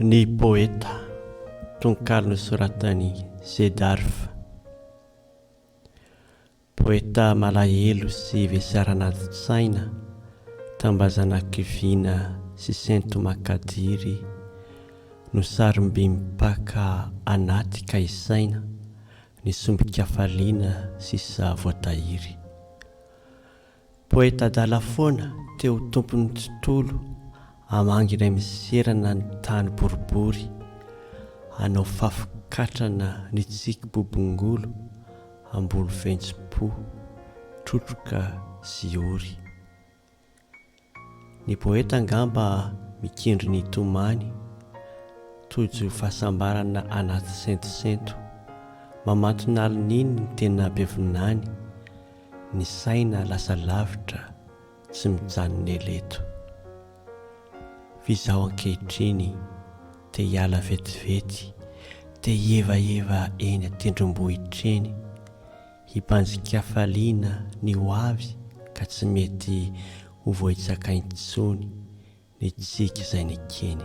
Ny poeta, tononkalo nosoratany Cedarf. Poeta malahelo sy vesy anaty-tsaina, tambazana kiviana sy sento makadiry, no sarimby mipaka anaty kaisaina, ny sombika faliana sisa voatahiry. Poeta dala foana teo tompony tontolo, amangina miserana ny tany boribory, anao fafikatrana ny tsiky bobongolo, ambolo fentsim-po, trotroka sy ory. Ny poeta angamba mikindry ny tomany, tojo fahasambarana anaty sentosento, mamantona alin'iny ny tena bevinany, ny saina lasa lavitra tsy mijanona eleto. Fizao ankehitriny te hiala vetivety, te hieva-eva eny atendrombohitreny, hipanjika faliana ny hoavy ka tsy mety ho vohitsaka intsony ny tsiky izay nikeny.